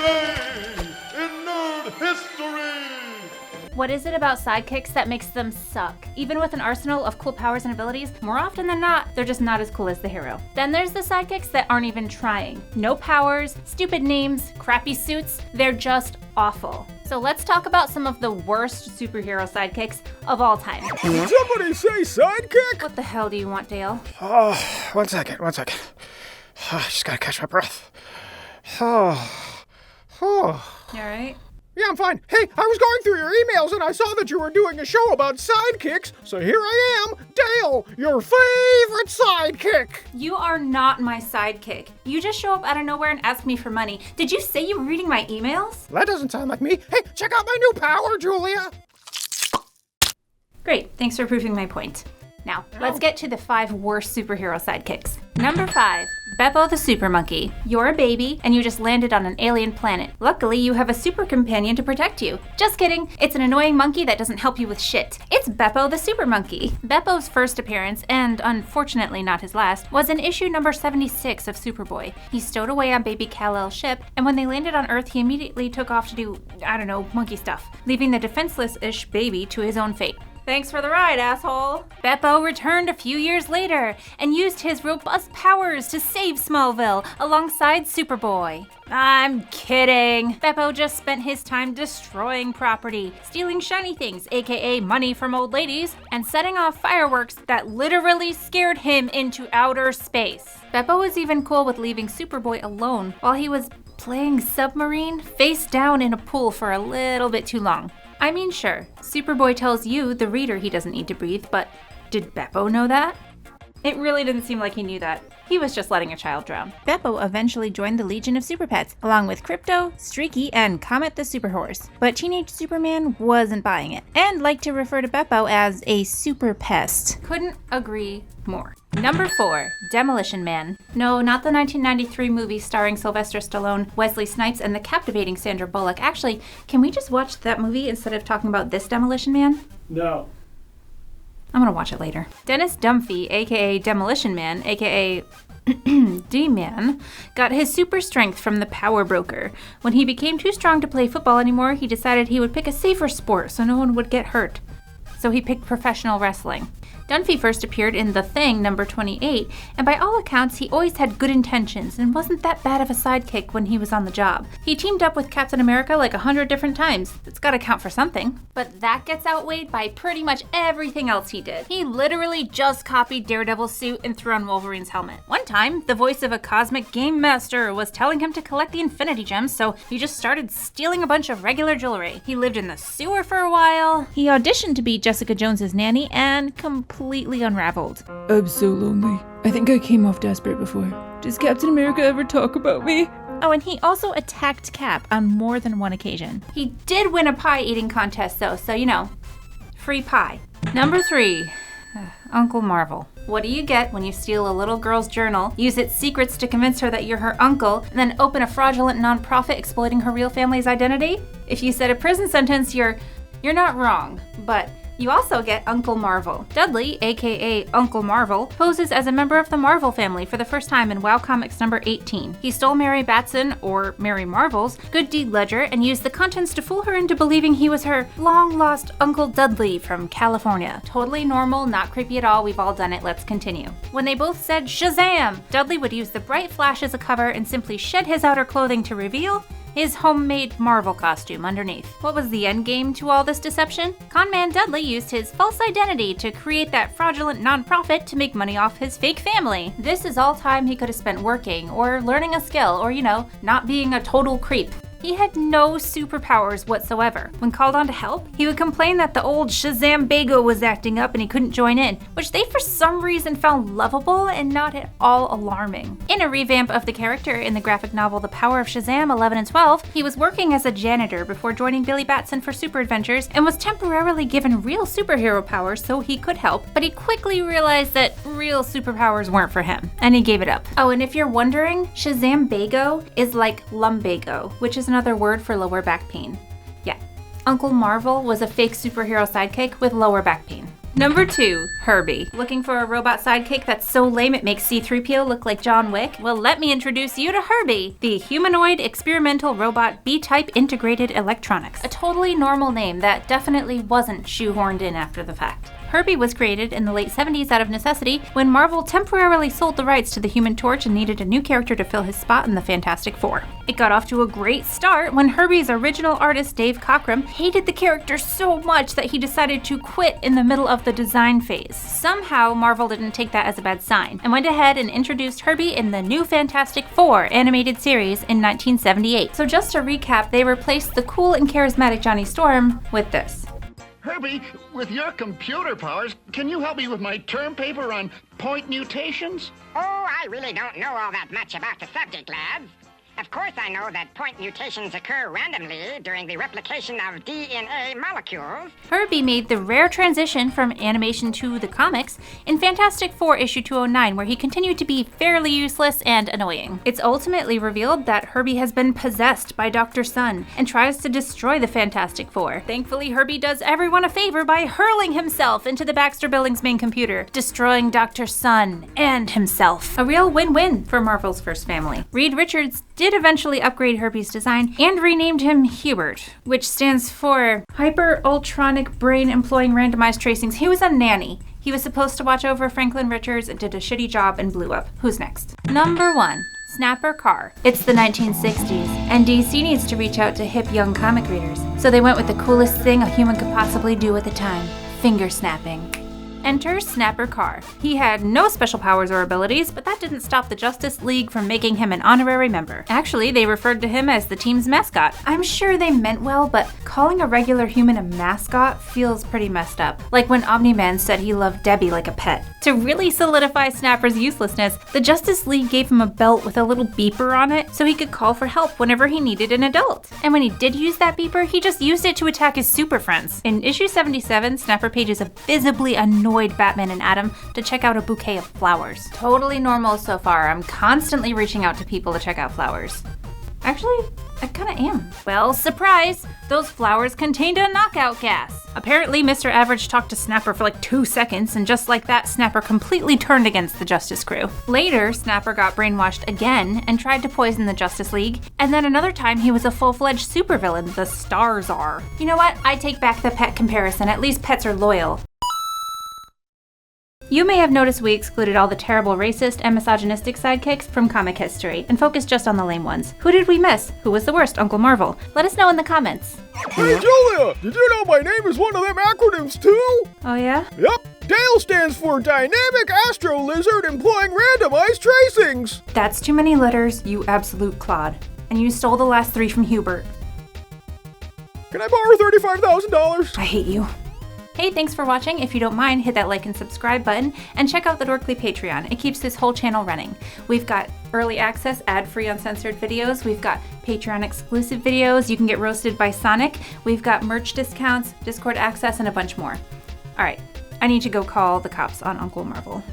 Today in Nerd History! What is it about sidekicks that makes them suck? Even with an arsenal of cool powers and abilities, more often than not, they're just not as cool as the hero. Then there's the sidekicks that aren't even trying. No powers, stupid names, crappy suits, they're just awful. So let's talk about some of the worst superhero sidekicks of all time. Did somebody say sidekick? What the hell do you want, Dale? Oh, one second. I just gotta catch my breath. Oh. You alright? Yeah, I'm fine. Hey, I was going through your emails and I saw that you were doing a show about sidekicks, so here I am, Dale, your favorite sidekick. You are not my sidekick. You just show up out of nowhere and ask me for money. Did you say you were reading my emails? That doesn't sound like me. Hey, check out my new power, Julia. Great, thanks for proving my point. Now, let's get to the 5 worst superhero sidekicks. Number 5, Beppo the Super Monkey. You're a baby, and you just landed on an alien planet. Luckily, you have a super companion to protect you. Just kidding, it's an annoying monkey that doesn't help you with shit. It's Beppo the Super Monkey. Beppo's first appearance, and unfortunately not his last, was in issue number 76 of Superboy. He stowed away on baby Kal-El's ship, and when they landed on Earth, he immediately took off to do, monkey stuff, leaving the defenseless-ish baby to his own fate. Thanks for the ride, asshole. Beppo returned a few years later and used his robust powers to save Smallville alongside Superboy. I'm kidding. Beppo just spent his time destroying property, stealing shiny things, aka money from old ladies, and setting off fireworks that literally scared him into outer space. Beppo was even cool with leaving Superboy alone while he was playing submarine face down in a pool for a little bit too long. I mean, sure, Superboy tells you, the reader, he doesn't need to breathe, but did Beppo know that? It really didn't seem like he knew that. He was just letting a child drown. Beppo eventually joined the Legion of Super Pets, along with Crypto, Streaky, and Comet the Super Horse. But Teenage Superman wasn't buying it, and liked to refer to Beppo as a super pest. Couldn't agree more. Number 4, Demolition Man. No, not the 1993 movie starring Sylvester Stallone, Wesley Snipes, and the captivating Sandra Bullock. Actually, can we just watch that movie instead of talking about this Demolition Man? No. I'm gonna watch it later. Dennis Dunphy, aka Demolition Man, aka D-Man, got his super strength from the Power Broker. When he became too strong to play football anymore, he decided he would pick a safer sport so no one would get hurt. So he picked professional wrestling. Dunphy first appeared in The Thing, number 28, and by all accounts, he always had good intentions and wasn't that bad of a sidekick when he was on the job. He teamed up with Captain America like 100 different times. It's gotta count for something. But that gets outweighed by pretty much everything else he did. He literally just copied Daredevil's suit and threw on Wolverine's helmet. One time, the voice of a cosmic game master was telling him to collect the Infinity Gems, so he just started stealing a bunch of regular jewelry. He lived in the sewer for a while. He auditioned to be Jessica Jones's nanny and completely unraveled. I'm so lonely. I think I came off desperate before. Does Captain America ever talk about me? Oh, and he also attacked Cap on more than one occasion. He did win a pie eating contest though, so free pie. Number 3, Uncle Marvel. What do you get when you steal a little girl's journal, use its secrets to convince her that you're her uncle, and then open a fraudulent nonprofit exploiting her real family's identity? If you said a prison sentence, you're not wrong, but you also get Uncle Marvel. Dudley, aka Uncle Marvel, poses as a member of the Marvel family for the first time in WoW Comics number 18. He stole Mary Batson, or Mary Marvel's, good deed ledger and used the contents to fool her into believing he was her long-lost Uncle Dudley from California. Totally normal, not creepy at all, we've all done it, let's continue. When they both said Shazam, Dudley would use the bright flash as a cover and simply shed his outer clothing to reveal his homemade Marvel costume underneath. What was the end game to all this deception? Conman Dudley used his false identity to create that fraudulent nonprofit to make money off his fake family. This is all time he could have spent working, or learning a skill, or not being a total creep. He had no superpowers whatsoever. When called on to help, he would complain that the old Shazam Bago was acting up and he couldn't join in, which they for some reason found lovable and not at all alarming. In a revamp of the character in the graphic novel The Power of Shazam 11 and 12, he was working as a janitor before joining Billy Batson for Super Adventures and was temporarily given real superhero powers so he could help, but he quickly realized that real superpowers weren't for him, and he gave it up. Oh, and if you're wondering, Shazam Bago is like lumbago, which is another word for lower back pain. Yeah, Uncle Marvel was a fake superhero sidekick with lower back pain. Number 2, Herbie. Looking for a robot sidekick that's so lame it makes C-3PO look like John Wick? Well, let me introduce you to Herbie, the humanoid experimental robot B-type integrated electronics. A totally normal name that definitely wasn't shoehorned in after the fact. Herbie was created in the late 70s out of necessity when Marvel temporarily sold the rights to the Human Torch and needed a new character to fill his spot in the Fantastic Four. It got off to a great start when Herbie's original artist Dave Cockrum hated the character so much that he decided to quit in the middle of the design phase. Somehow Marvel didn't take that as a bad sign and went ahead and introduced Herbie in the new Fantastic Four animated series in 1978. So just to recap, they replaced the cool and charismatic Johnny Storm with this. Herbie, with your computer powers, can you help me with my term paper on point mutations? Oh, I really don't know all that much about the subject, lads. Of course I know that point mutations occur randomly during the replication of DNA molecules. Herbie made the rare transition from animation to the comics in Fantastic Four issue 209, where he continued to be fairly useless and annoying. It's ultimately revealed that Herbie has been possessed by Dr. Sun and tries to destroy the Fantastic Four. Thankfully, Herbie does everyone a favor by hurling himself into the Baxter Building's main computer, destroying Dr. Sun and himself. A real win-win for Marvel's first family. Reed Richards did eventually upgrade Herbie's design and renamed him Hubert, which stands for Hyper-Ultronic Brain Employing Randomized Tracings. He was a nanny. He was supposed to watch over Franklin Richards and did a shitty job and blew up. Who's next? Number 1. Snapper Carr. It's the 1960s, and DC needs to reach out to hip young comic readers, so they went with the coolest thing a human could possibly do at the time: finger snapping. Enter Snapper Carr. He had no special powers or abilities, but that didn't stop the Justice League from making him an honorary member. Actually, they referred to him as the team's mascot. I'm sure they meant well, but calling a regular human a mascot feels pretty messed up. Like when Omni-Man said he loved Debbie like a pet. To really solidify Snapper's uselessness, the Justice League gave him a belt with a little beeper on it so he could call for help whenever he needed an adult. And when he did use that beeper, he just used it to attack his super friends. In issue 77, Snapper pages a visibly annoyed Batman and Adam to check out a bouquet of flowers. Totally normal so far. I'm constantly reaching out to people to check out flowers. Actually, I kinda am. Well, surprise! Those flowers contained a knockout gas. Apparently, Mr. Average talked to Snapper for like 2 seconds, and just like that, Snapper completely turned against the Justice Crew. Later, Snapper got brainwashed again and tried to poison the Justice League, and then another time he was a full-fledged supervillain, the Star Czar. You know what? I take back the pet comparison. At least pets are loyal. You may have noticed we excluded all the terrible racist and misogynistic sidekicks from comic history and focused just on the lame ones. Who did we miss? Who was the worst, Uncle Marvel? Let us know in the comments. Hey Julia, did you know my name is one of them acronyms too? Oh yeah? Yep, DALE stands for Dynamic Astro Lizard Employing Randomized Tracings. That's too many letters, you absolute clod. And you stole the last 3 from Hubert. Can I borrow $35,000? I hate you. Hey, thanks for watching. If you don't mind, hit that like and subscribe button and check out the Dorkly Patreon. It keeps this whole channel running. We've got early access, ad-free uncensored videos. We've got Patreon exclusive videos. You can get roasted by Sonic. We've got merch discounts, Discord access, and a bunch more. All right, I need to go call the cops on Uncle Marvel.